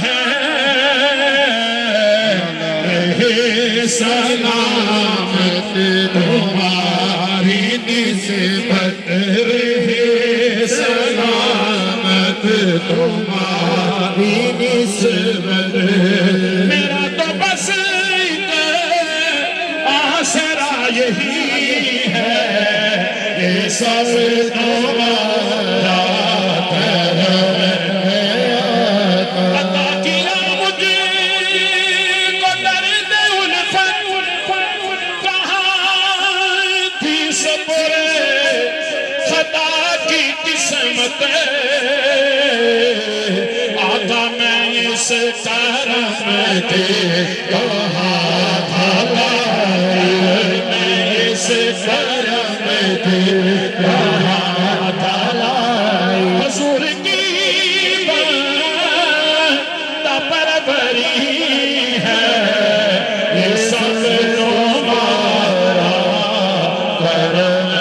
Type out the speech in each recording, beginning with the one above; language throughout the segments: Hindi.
है, रहे सलामत तुम्हारी निस्बत, रहे सलामत तुम्हारी निस्बत। मेरा तो बस आसरा यही है, ये सब तुम्हारा करम है। अता किया मुझे को दर्द उल्फत, कहाँ थी सब्र खता की किस्मत। आता मैं इस करम के कहाँ था, मैं इस करम के कहाँ था। हुजूर की बंदा परवरी है, ये सब तुम्हारा करम है।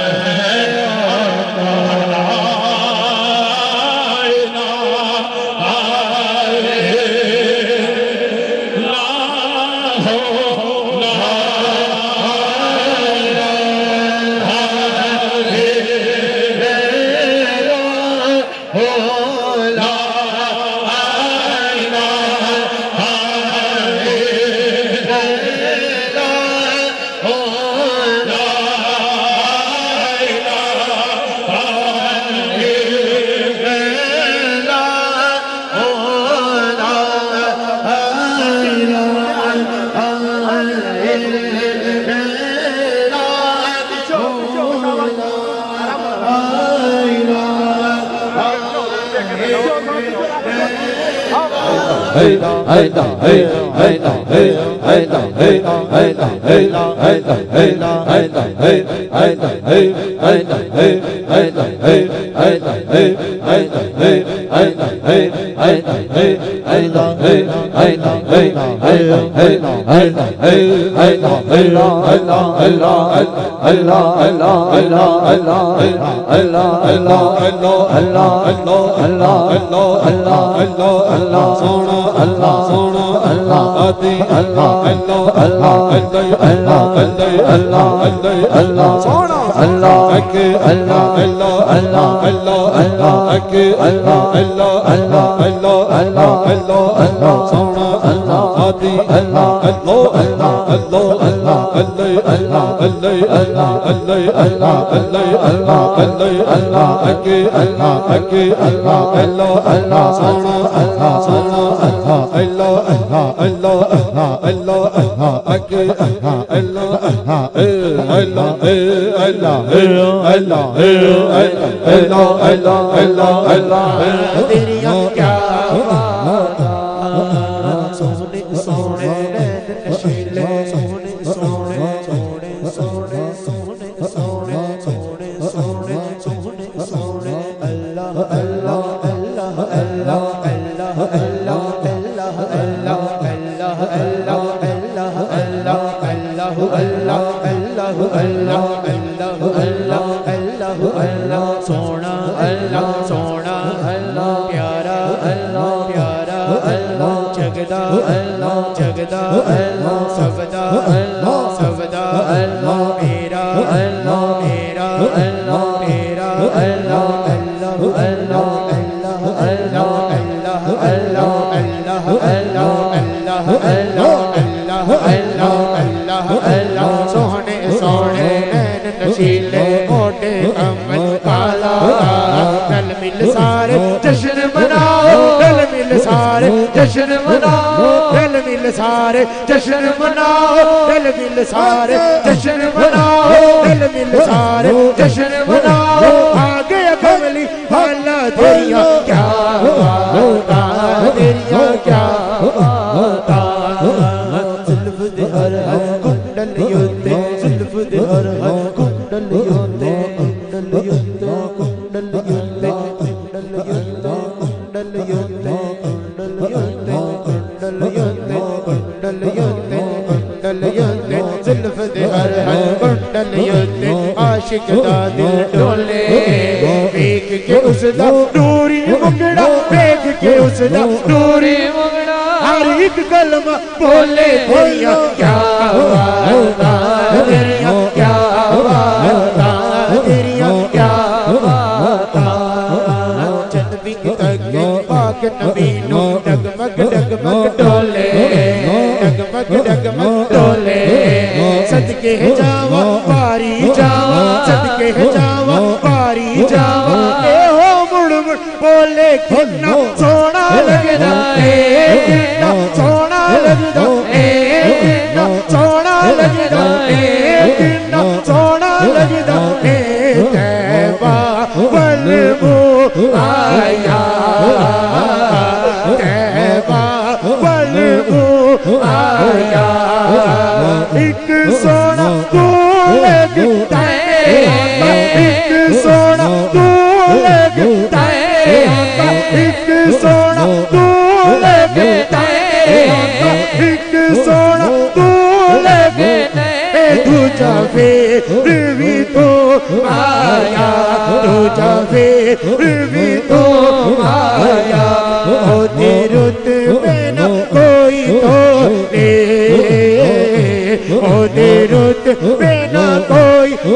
जश्न मनाओ दिल मिल सारे, जश्न मनाओ दिल मिल सारे, जश्न मनाओ दिल मिल सारे, जश्न मनाओ। आ गया कमली हाला तेरिया क्या होता, तेरिया क्या होता। जुल्फ दे हर हर कुंडल योते, जुल्फ दे हर हर कुंडल योते, कुंडल योते, कुंडल योते, कुंडल योते, कुंडल योते, जुल्फ दे हर हर कुंडल योते। आशिक दा दिल डोले देख के उसदा नूरी मुखड़ा, देख के उसदा नूरी मुखड़ा। एक कलमा बोले तेरिया क्या वादा तेरिया क्या वादा तेरिया क्या वादा चंदवी तक पाक नबीनो डगमग डगमग डोले डगमग डगमग डोले सदके जावा पारी जावा सदके जावा पारी जावा ए हो मुड़ मुड़ बोले कितना सोना लगदा ए कितना सोना लगदा ए कितना सोना लगदा ए कितना सोना लगदा ए तैबा बलबू आया तैबा बलबू आया एक सोना तू लगता है एक सोना तू लगता है एक सोना तू लगता है एक सोना तू लगता है दूजा फिर भी तो आया दूजा फिर भी तो आया होती रुत में न कोई तो होती रुत में न कोई तो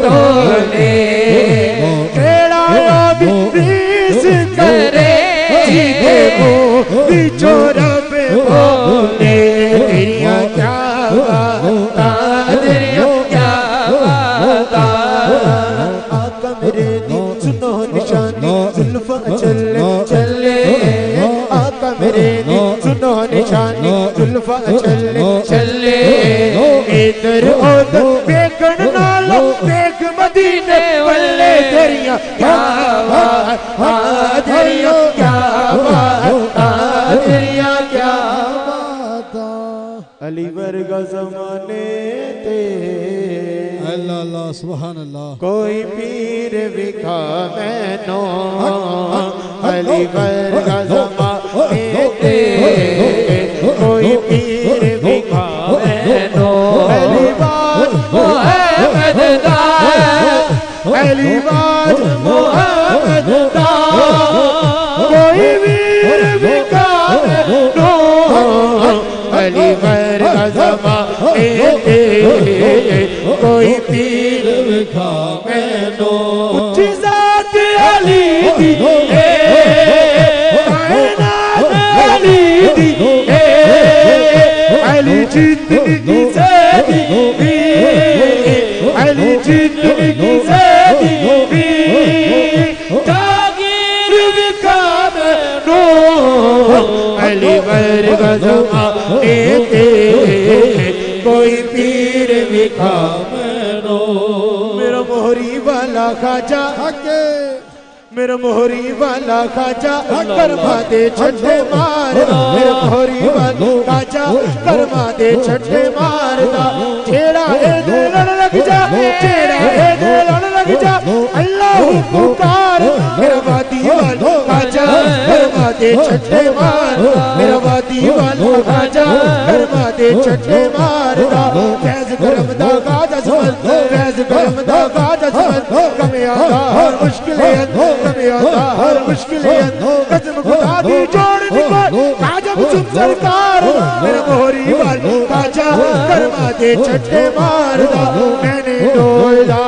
केड़ा भी रीस करे सीधे को बिछोरा पे बोले तेरिया क्या वादा तेरिया क्या वादा आका मेरे दी सुनो निशानी जुल्फा चले चले आका मेरे दी सुनो निशानी जुल्फा चले चले इधर उधर देखन नालो देख मदीने वल्ले तेरिया क्या वादा तेरिया क्या वादा तेरिया क्या वादा अली वर्गा ज़माने ते अल्लाह अल्लाह सुभान अल्लाह कोई पीर विखा मैनो अली वर्गा ज़माने ते कोई पीर विखा मैनो अली बाज मोहम्मद दा अली बाज मोहम्मद दा कोई वीर विखा मैनो अली वर्गा ज़माने ते कोई पीर विखा मैनो उच्ची ज़ात अली दी कायनात अली दी अली जिंदगी ज़ादी अली जिंदगी ज़ादी जागीर विखा मैनो अली वर्गा ज़माने ते कोई पीर विखा मैनो मेरा मोहरी वाला खाजा मेरा मोहरी वाला खाजा कर्मा दे छठे मारदा मेरा मोहरी वाला खाजा कर्मा दे छठे मारदा तेरा ए दिल लग जा तेरा ए दिल लग जा अल्लाह पुकार मेरा वादी वाला खाजा कर्मा दे छठे मार मेरा वादी वाला खाजा कर्मा दे छठे मारदा फैज करम दा खाजा समझ फैज करम दा खाजा समझ कमे आता हर मुश्किलें कमे आता हर मुश्किलें कदम खुदा दी जोड़ निको खाजा मुझुम सरकार मेरा मोहरी वाला खाजा कर्मा दे छठे मारदा मैंने डोलदा